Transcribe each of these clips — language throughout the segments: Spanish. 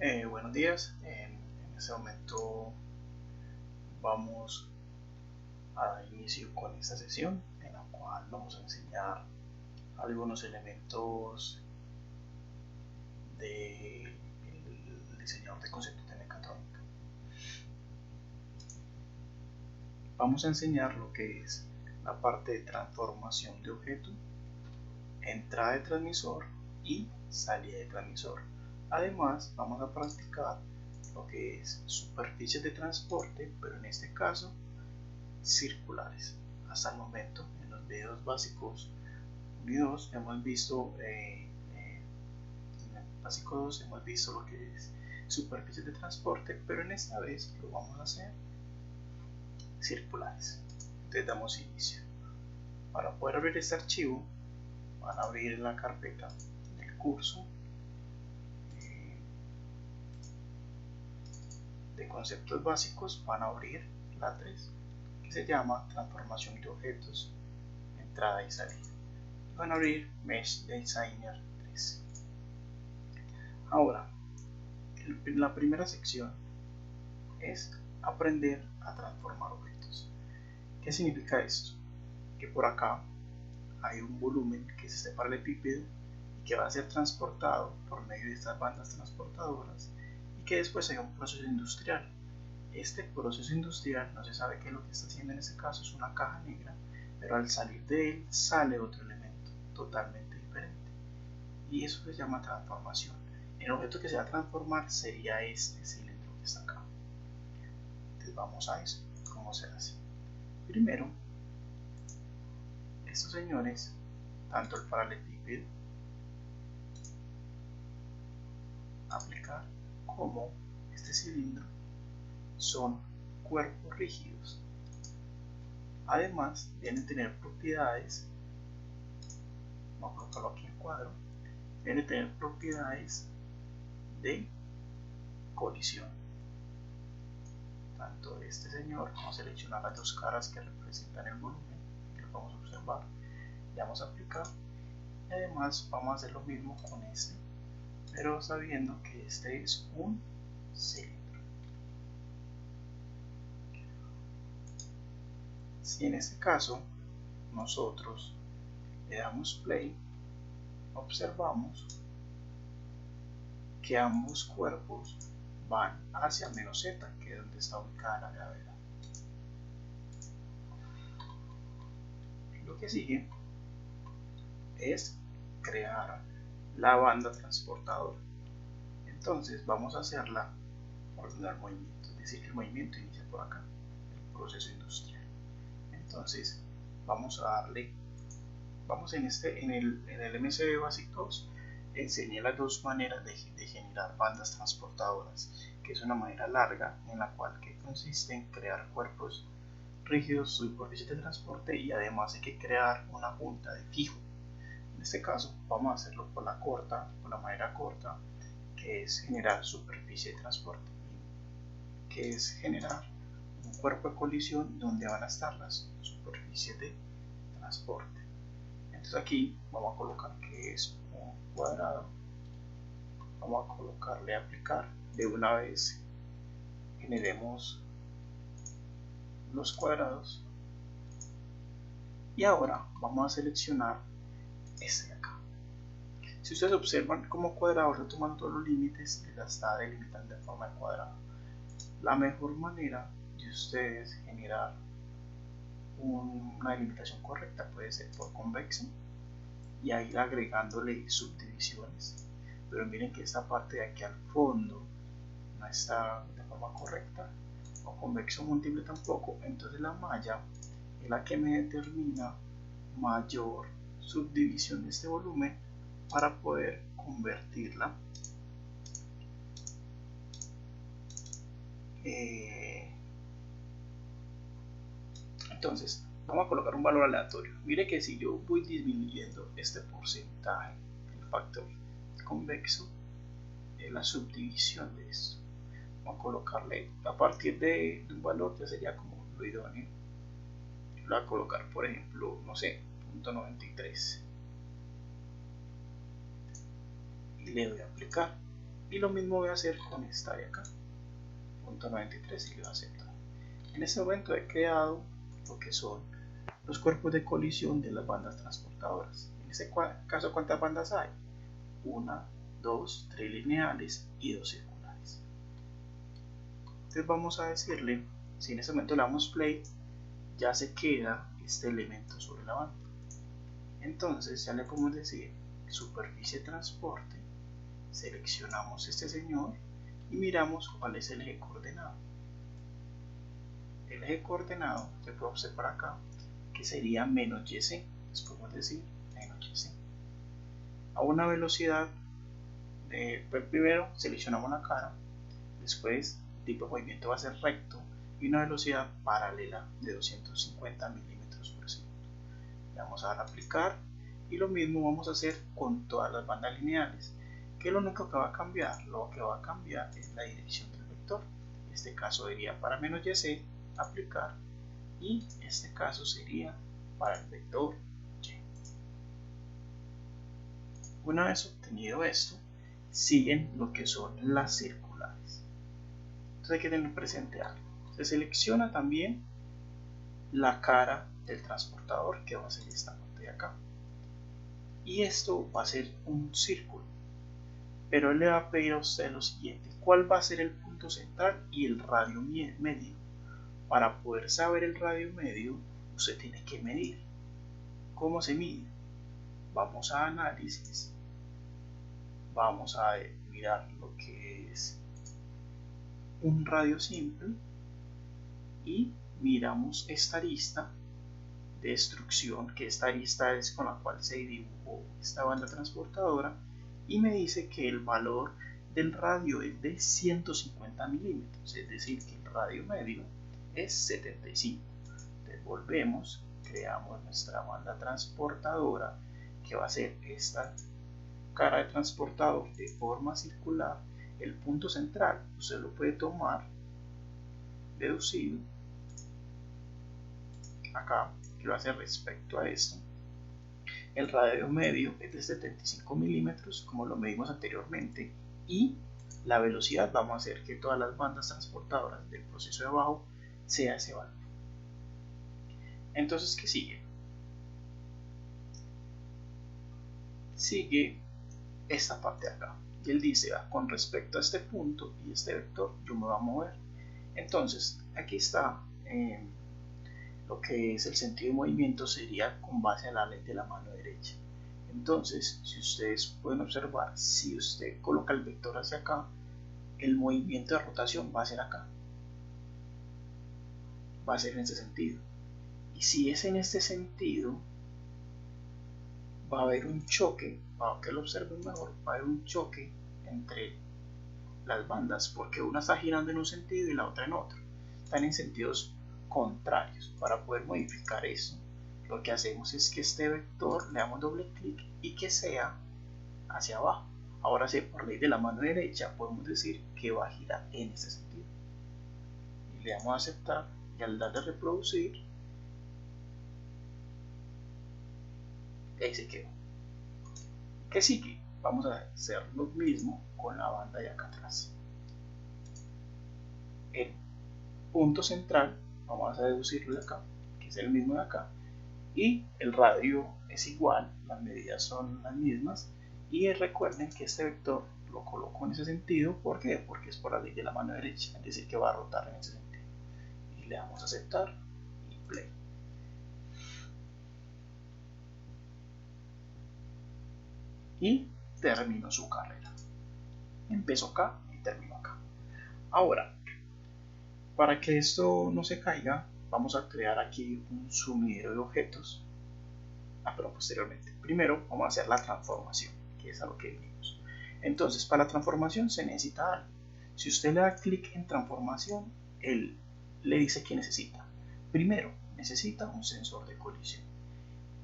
Buenos días, en este momento vamos a dar inicio con esta sesión en la cual vamos a enseñar algunos elementos del diseñador de conceptos de mecatrónica. Vamos a enseñar lo que es la parte de transformación de objeto, entrada de transmisor y salida de transmisor. Además, vamos a practicar lo que es superficies de transporte, pero en este caso circulares. Hasta el momento, en los videos básicos 1 y 2 hemos visto en el básico 2 hemos visto lo que es superficies de transporte, pero en esta vez lo vamos a hacer circulares. Entonces damos inicio. Para poder abrir este archivo, van a abrir la carpeta del curso de conceptos básicos, van a abrir la 3 que se llama transformación de objetos, entrada y salida. Van a abrir Mesh Designer 3. Ahora, la primera sección es aprender a transformar objetos. ¿Qué significa esto? Que por acá hay un volumen que es este paralelepípedo y que va a ser transportado por medio de estas bandas transportadoras, y que después hay un proceso industrial. Este proceso industrial no se sabe qué es lo que está haciendo. En este caso es una caja negra, pero al salir de él sale otro elemento totalmente diferente, y eso se llama transformación. El objeto que se va a transformar sería este cilindro que está acá. Entonces vamos a eso. ¿Cómo se hace? Primero, estos señores, tanto el paralelepípedo, aplicar, como este cilindro, son cuerpos rígidos. Además, deben tener propiedades, vamos a colocarlo aquí en cuadro, deben tener propiedades de colisión. Tanto este señor, vamos a seleccionar las dos caras que representan el volumen, y lo vamos a observar, le vamos a aplicar, y además vamos a hacer lo mismo con este, pero sabiendo que este es un cilindro. Si en este caso nosotros le damos play, observamos que ambos cuerpos van hacia menos z, que es donde está ubicada la gravedad. Lo que sigue es crear la banda transportadora. Entonces vamos a hacerla ordenar movimiento, es decir, que el movimiento inicia por acá, el proceso industrial. Entonces vamos a darle, en el MCB Basic 2 enseñé las dos maneras de generar bandas transportadoras, que es una manera larga, en la cual que consiste en crear cuerpos rígidos, superficies de transporte, y además hay que crear una punta de fijo. En este caso vamos a hacerlo por la manera corta, que es generar superficie de transporte, que es generar un cuerpo de colisión donde van a estar las superficies de transporte. Entonces aquí vamos a colocar que es un cuadrado, vamos a colocarle aplicar. De una vez generemos los cuadrados, y ahora vamos a seleccionar este de acá. Si ustedes observan, como cuadrado está tomando todos los límites y la está delimitando de forma de cuadrado. La mejor manera de ustedes generar una delimitación correcta puede ser por convexo, y a ir agregándole subdivisiones, pero miren que esta parte de aquí al fondo no está de forma correcta, o convexo múltiple tampoco. Entonces la malla es la que me determina mayor subdivisión de este volumen para poder convertirla entonces vamos a colocar un valor aleatorio. Mire que si yo voy disminuyendo este porcentaje, el factor convexo, la subdivisión de esto, vamos a colocarle a partir de un valor, ya sería como lo idóneo. Yo le voy a colocar, por ejemplo, no sé, 0.93, y le voy a aplicar, Y lo mismo voy a hacer con esta de acá, punto 93, y le voy a aceptar. En este momento he creado lo que son los cuerpos de colisión de las bandas transportadoras. En este caso, ¿cuántas bandas hay? 1, 2, 3 lineales y 2 circulares. Entonces vamos a decirle, si en este momento le damos play, ya se queda este elemento sobre la banda. Entonces ya le podemos decir superficie de transporte, seleccionamos este señor y miramos cuál es el eje coordenado. El eje coordenado se puede observar acá, que sería menos YC. Les podemos decir menos YC. A una velocidad primero seleccionamos la cara, después el tipo de movimiento va a ser recto y una velocidad paralela de 250 milímetros por segundo. Le vamos a dar a aplicar y lo mismo vamos a hacer con todas las bandas lineales. ¿Qué es lo único que va a cambiar? Lo que va a cambiar es la dirección del vector. En este caso sería para menos YC, aplicar, y este caso sería para el vector Y. Una vez obtenido esto, siguen lo que son las circulares. Entonces hay que tener presente algo. Se selecciona también la cara del transportador, que va a ser esta parte de acá, y esto va a ser un círculo, pero él le va a pedir a usted lo siguiente: ¿cuál va a ser el punto central y el radio medio? Para poder saber el radio medio, usted tiene que medir. ¿Cómo se mide? Vamos a análisis, vamos a mirar lo que es un radio simple y miramos esta lista de destrucción, que esta lista es con la cual se dibujó esta banda transportadora, y me dice que el valor del radio es de 150 milímetros, es decir, que el radio medio es 75. Entonces volvemos, creamos nuestra banda transportadora, que va a ser esta cara de transportador de forma circular. El punto central usted lo puede tomar deducido acá, que va a ser respecto a esto. El radio medio es de 75 milímetros, como lo medimos anteriormente, y la velocidad vamos a hacer que todas las bandas transportadoras del proceso de abajo sea ese valor. Entonces, ¿qué sigue? Sigue esta parte de acá, y él dice: con respecto a este punto y este vector yo me voy a mover. Entonces aquí está lo que es el sentido de movimiento, sería con base a la ley de la mano derecha. Entonces, si ustedes pueden observar, si usted coloca el vector hacia acá, el movimiento de rotación va a ser acá, va a ser en este sentido. Y si es en este sentido, va a haber un choque, para que lo observen mejor, va a haber un choque entre las bandas, porque una está girando en un sentido y la otra en otro. Están en sentidos contrarios. Para poder modificar eso, lo que hacemos es que este vector le damos doble clic y que sea hacia abajo. Ahora sí, por ley de la mano derecha podemos decir que va a girar en ese sentido, y le damos a aceptar, y al darle a reproducir, ahí se quedó. ¿Qué sigue? Vamos a hacer lo mismo con la banda de acá atrás. El punto central vamos a deducirlo de acá, que es el mismo de acá, y el radio es igual, las medidas son las mismas, y recuerden que este vector lo coloco en ese sentido. ¿Por qué? Porque es por la ley de la mano derecha, es decir, que va a rotar en ese sentido. Y le damos a aceptar y play. Y terminó su carrera. Empezó acá y terminó acá. Ahora, para que esto no se caiga, vamos a crear aquí un sumidero de objetos. Pero posteriormente. Primero vamos a hacer la transformación, que es a lo que venimos. Entonces, para la transformación se necesita algo. Si usted le da clic en transformación, él le dice que necesita. Primero, necesita un sensor de colisión.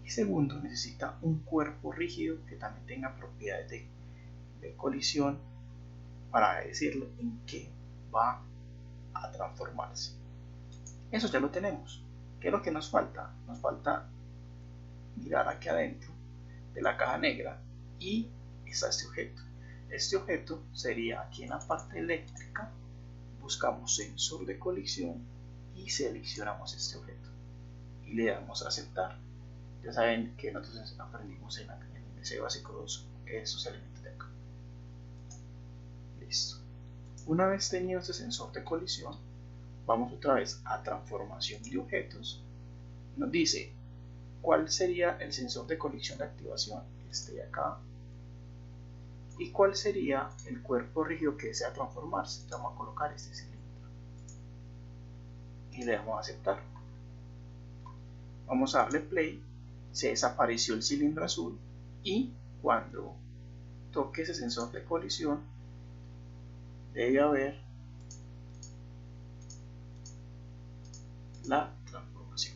Y segundo, necesita un cuerpo rígido que también tenga propiedades de colisión, para decirle en qué va a transformarse. Eso ya lo tenemos. ¿Qué es lo que nos falta? Nos falta mirar aquí adentro de la caja negra y está este objeto. este objeto sería aquí en la parte eléctrica, buscamos sensor de colisión y seleccionamos este objeto y le damos a aceptar. Ya saben que nosotros aprendimos en ese básico 2 esos elementos de acá. Listo. Una vez tenido este sensor de colisión, vamos otra vez a transformación de objetos. Nos dice cuál sería el sensor de colisión de activación, este de acá, y cuál sería el cuerpo rígido que desea transformarse. Vamos a colocar este cilindro y le damos a aceptar. Vamos a darle play. Se desapareció el cilindro azul y cuando toque ese sensor de colisión debe haber la transformación.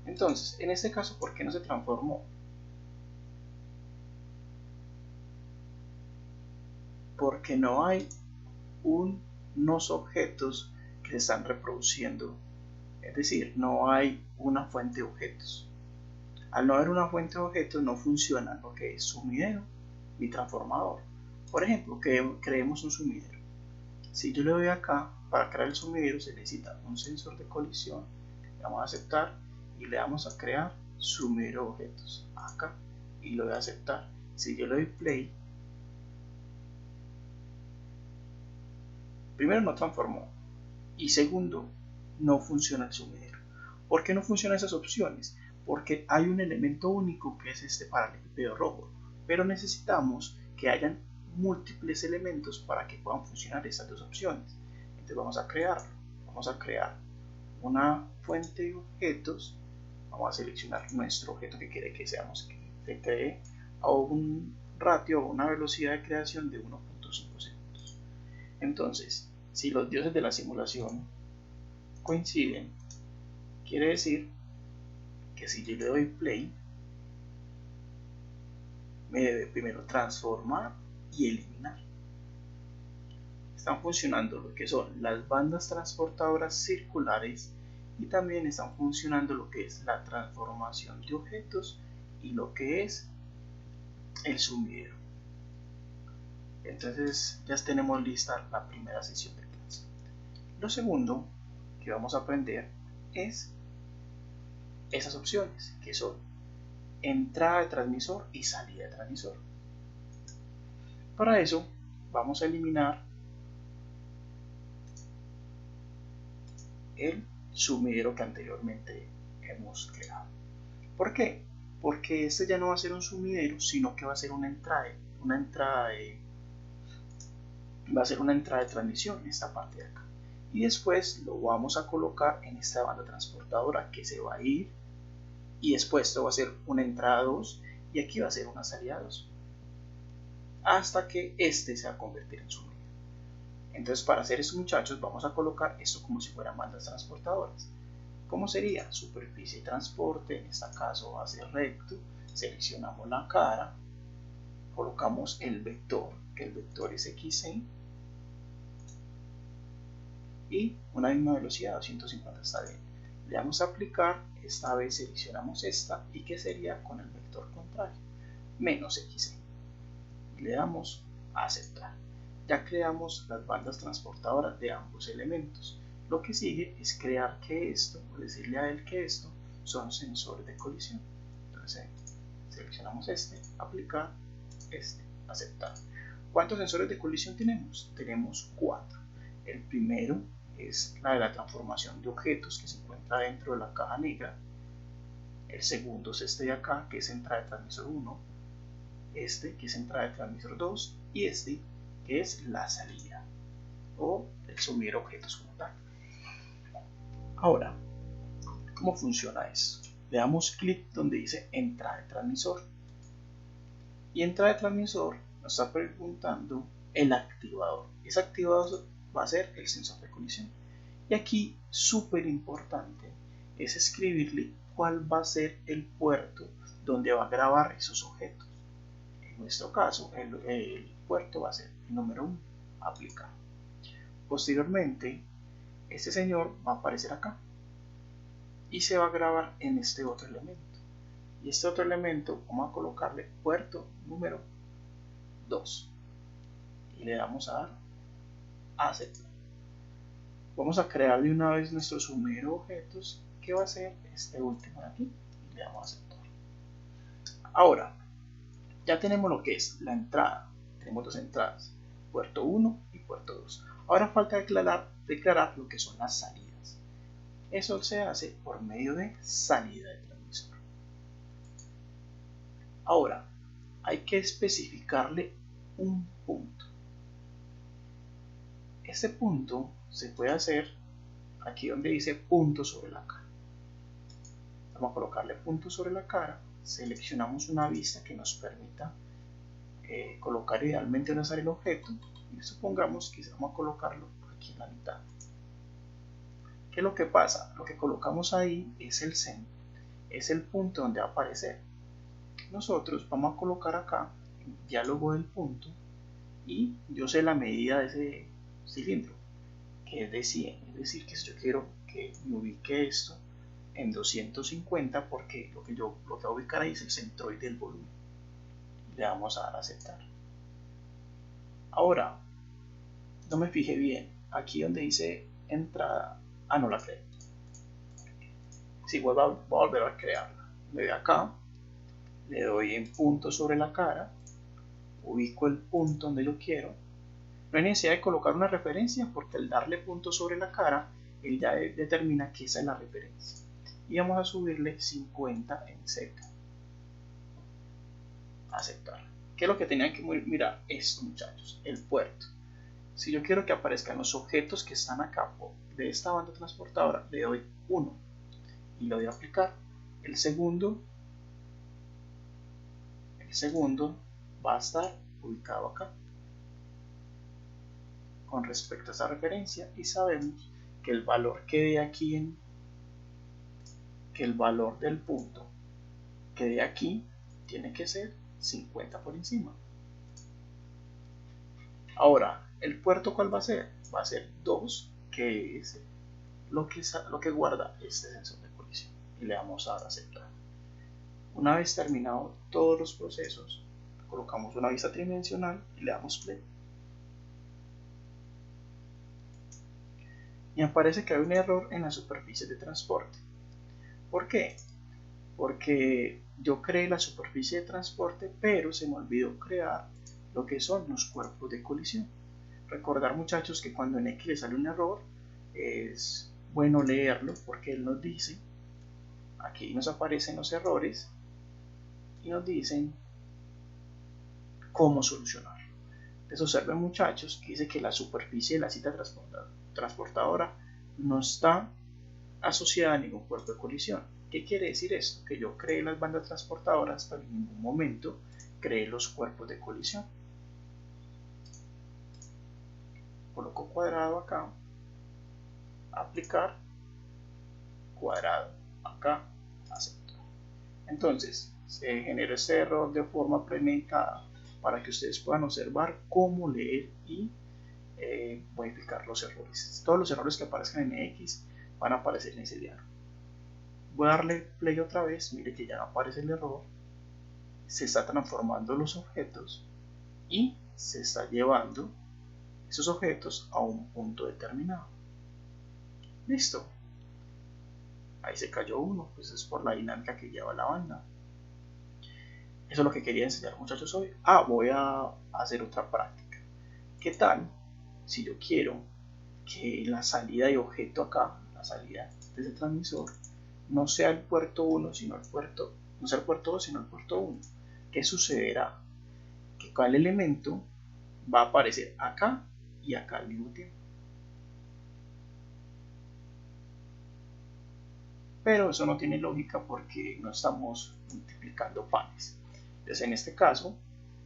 Entonces, en este caso, ¿por qué no se transformó? Porque no hay unos objetos que se están reproduciendo, es decir, no hay una fuente de objetos. Al no haber una fuente de objetos no funciona lo que es sumidero ni transformador. Por ejemplo, creemos un sumidero. Si yo le doy acá, para crear el sumidero se necesita un sensor de colisión, le vamos a aceptar y le vamos a crear sumidero de objetos acá y lo voy a aceptar. Si yo le doy play, primero no transformó y segundo no funciona el sumidero. ¿Por qué no funcionan esas opciones? Porque hay un elemento único que es este paralelepípedo rojo, pero necesitamos que hayan múltiples elementos para que puedan funcionar estas dos opciones. Entonces vamos a crearlo. Vamos a crear una fuente de objetos. Vamos a seleccionar nuestro objeto que quiere que seamos, que se cree a un ratio o una velocidad de creación de 1.5 segundos. Entonces, si los dioses de la simulación coinciden, quiere decir que si yo le doy play, me debe primero transformar y eliminar. Están funcionando lo que son las bandas transportadoras circulares y también están funcionando lo que es la transformación de objetos y lo que es el sumidero. Entonces ya tenemos lista la primera sesión de clase. Lo segundo que vamos a aprender es esas opciones que son entrada de transmisor y salida de transmisor. Para eso vamos a eliminar el sumidero que anteriormente hemos creado. ¿Por qué? Porque este ya no va a ser un sumidero, sino que va a ser una entrada de transmisión en esta parte de acá. Y después lo vamos a colocar en esta banda transportadora que se va a ir, y después esto va a ser una entrada 2 y aquí va a ser una salida 2 hasta que este se va a convertir en sumidero. Entonces, para hacer esto, muchachos, vamos a colocar esto como si fueran bandas transportadoras. ¿Cómo sería? Superficie de transporte, en este caso va a ser recto, seleccionamos la cara, colocamos el vector, que el vector es xy, y una misma velocidad, 250 está bien. Le damos a aplicar, esta vez seleccionamos esta, y que sería con el vector contrario, menos xy. Y le damos a aceptar. Ya creamos las bandas transportadoras de ambos elementos. Lo que sigue es crear que esto, o decirle a él que esto, son sensores de colisión. Entonces seleccionamos este, aplicar, este, aceptar. ¿Cuántos sensores de colisión tenemos? Tenemos 4. El primero es la de la transformación de objetos que se encuentra dentro de la caja negra. El segundo es este de acá, que es entrada de transmisor 1. Este, que es entrada de transmisor 2. Y este, que es la salida o el sumidero de objetos como tal. Ahora, ¿cómo funciona esto? Le damos clic donde dice entrada de transmisor, y entrada de transmisor nos está preguntando el activador. Ese activador va a ser el sensor de colisión, y aquí súper importante es escribirle cuál va a ser el puerto donde va a grabar esos objetos. En nuestro caso el puerto va a ser el número 1, aplicar. Posteriormente este señor va a aparecer acá y se va a grabar en este otro elemento, y este otro elemento vamos a colocarle puerto número 2. y le damos a dar a aceptar. Vamos a crear de una vez nuestro sumero de objetos, que va a ser este último de aquí, y le damos a aceptar. Ahora, ya tenemos lo que es la entrada. Tenemos dos entradas, puerto 1 y puerto 2. Ahora falta declarar lo que son las salidas. Eso se hace por medio de salida de transmisor. Ahora, hay que especificarle un punto. Este punto se puede hacer aquí donde dice punto sobre la cara. Vamos a colocarle punto sobre la cara. Seleccionamos una vista que nos permita colocar idealmente donde sale el objeto, y supongamos que vamos a colocarlo aquí en la mitad. ¿Qué es lo que pasa? Lo que colocamos ahí es el centro, es el punto donde va a aparecer. Nosotros vamos a colocar acá el diálogo del punto, y yo sé la medida de ese cilindro, que es de 100, es decir, que si yo quiero que me ubique esto en 250, porque lo que voy a ubicar ahí es el centroide del volumen. Le vamos a dar a aceptar. Ahora, no me fijé bien, aquí donde dice entrada, no la creé. Si voy a volver a crearla, le doy acá, le doy en punto sobre la cara, ubico el punto donde yo quiero. No hay necesidad de colocar una referencia, porque al darle punto sobre la cara, él ya determina que esa es la referencia. Y vamos a subirle 50 en seca. Aceptar. ¿Qué es lo que tenían que mirar? Esto, muchachos, el puerto. Si yo quiero que aparezcan los objetos que están acá de esta banda transportadora, le doy 1 y le doy a aplicar. El segundo va a estar ubicado acá con respecto a esa referencia, y sabemos que el valor que dé aquí que el valor del punto que dé aquí tiene que ser 50 por encima. Ahora, ¿el puerto cuál va a ser? Va a ser 2, que es lo que guarda este sensor de colisión, y le damos a dar a aceptar. Una vez terminado todos los procesos, colocamos una vista tridimensional y le damos play. Y aparece que hay un error en la superficie de transporte. ¿Por qué? Porque yo creé la superficie de transporte, pero se me olvidó crear lo que son los cuerpos de colisión. Recordar, muchachos, que cuando en X le sale un error, es bueno leerlo, porque él nos dice, aquí nos aparecen los errores y nos dicen cómo solucionarlo. Entonces observen, muchachos, que dice que la superficie de la cinta transportadora no está asociada a ningún cuerpo de colisión. ¿Qué quiere decir esto? Que yo creé las bandas transportadoras, pero en ningún momento creé los cuerpos de colisión. Coloco cuadrado acá, aplicar, cuadrado acá, aceptar. Entonces se genera este error de forma premeditada para que ustedes puedan observar cómo leer y modificar los errores. Todos los errores que aparezcan en X van a aparecer en ese diálogo. Voy a darle play otra vez. Mire que ya no aparece el error, se está transformando los objetos y se está llevando esos objetos a un punto determinado. Listo. Ahí se cayó uno, pues es por la dinámica que lleva la banda. Eso es lo que quería enseñar, muchachos, hoy. Voy a hacer otra práctica. ¿Qué tal si yo quiero que la salida de objeto acá, la salida de ese transmisor, no sea el puerto 1, sino el puerto, no sea el puerto 2, sino el puerto 1? ¿Qué sucederá? Que cada elemento va a aparecer acá y acá al mismo tiempo. Pero eso no tiene lógica, porque no estamos multiplicando panes. Entonces, en este caso,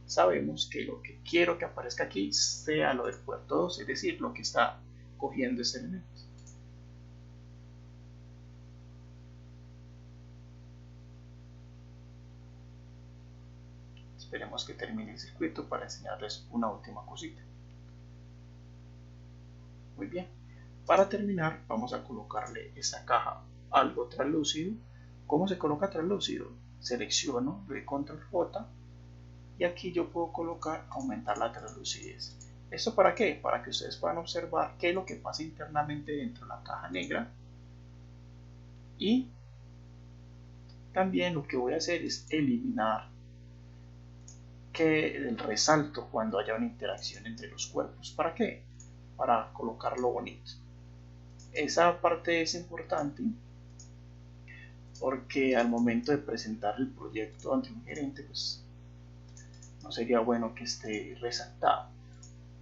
sabemos que lo que quiero que aparezca aquí sea lo del puerto 2, es decir, lo que está cogiendo este elemento. Esperemos que termine el circuito para enseñarles una última cosita. Muy bien. Para terminar, vamos a colocarle esta caja algo translúcido. ¿Cómo se coloca translúcido? Selecciono, doy control J, y aquí yo puedo colocar aumentar la translucidez. ¿Esto para qué? Para que ustedes puedan observar qué es lo que pasa internamente dentro de la caja negra. Y también lo que voy a hacer es eliminar el resalto cuando haya una interacción entre los cuerpos. ¿Para qué? Para colocarlo bonito. Esa parte es importante porque al momento de presentar el proyecto ante un gerente, pues no sería bueno que esté resaltado.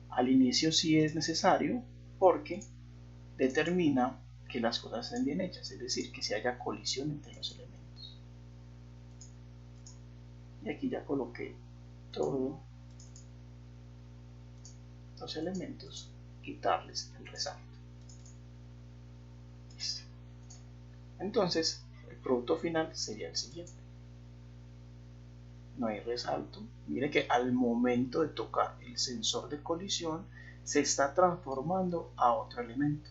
Al inicio sí es necesario porque determina que las cosas estén bien hechas, es decir, que se haya colisión entre los elementos. Y aquí ya coloqué todos los elementos, quitarles el resalto. Listo. Entonces, el producto final sería el siguiente. No hay resalto. Mire que al momento de tocar el sensor de colisión se está transformando a otro elemento.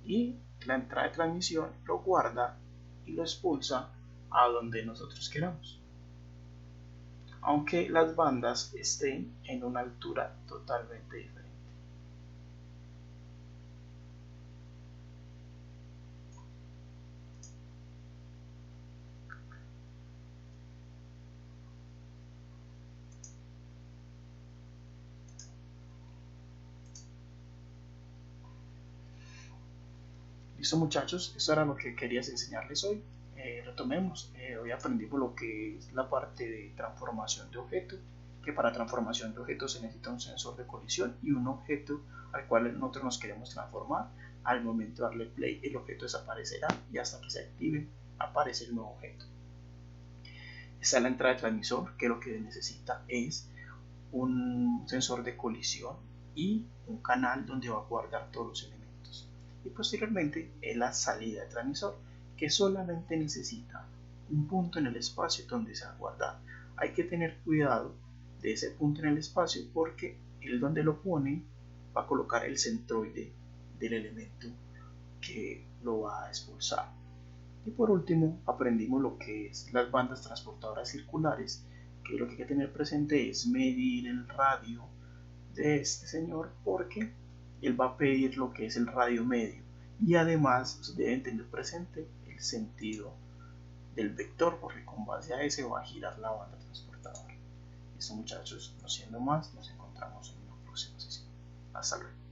Y la entrada de transmisión lo guarda y lo expulsa a donde nosotros queramos, aunque las bandas estén en una altura totalmente diferente. Listo muchachos, eso era lo que quería enseñarles hoy. Retomemos, hoy aprendimos lo que es la parte de transformación de objeto, que para transformación de objeto se necesita un sensor de colisión y un objeto al cual nosotros nos queremos transformar. Al momento de darle play, el objeto desaparecerá y hasta que se active aparece el nuevo objeto. Está la entrada de transmisor, que lo que necesita es un sensor de colisión y un canal donde va a guardar todos los elementos. Y posteriormente es la salida de transmisor, que solamente necesita un punto en el espacio donde se va a guardar. Hay que tener cuidado de ese punto en el espacio porque el donde lo pone va a colocar el centroide del elemento que lo va a expulsar. Y por último aprendimos lo que es las bandas transportadoras circulares, que lo que hay que tener presente es medir el radio de este señor porque él va a pedir lo que es el radio medio y además deben tener presente el sentido del vector porque con base a ese va a girar la banda transportadora. Listo muchachos, no siendo más, nos encontramos en una próxima sesión. Hasta luego.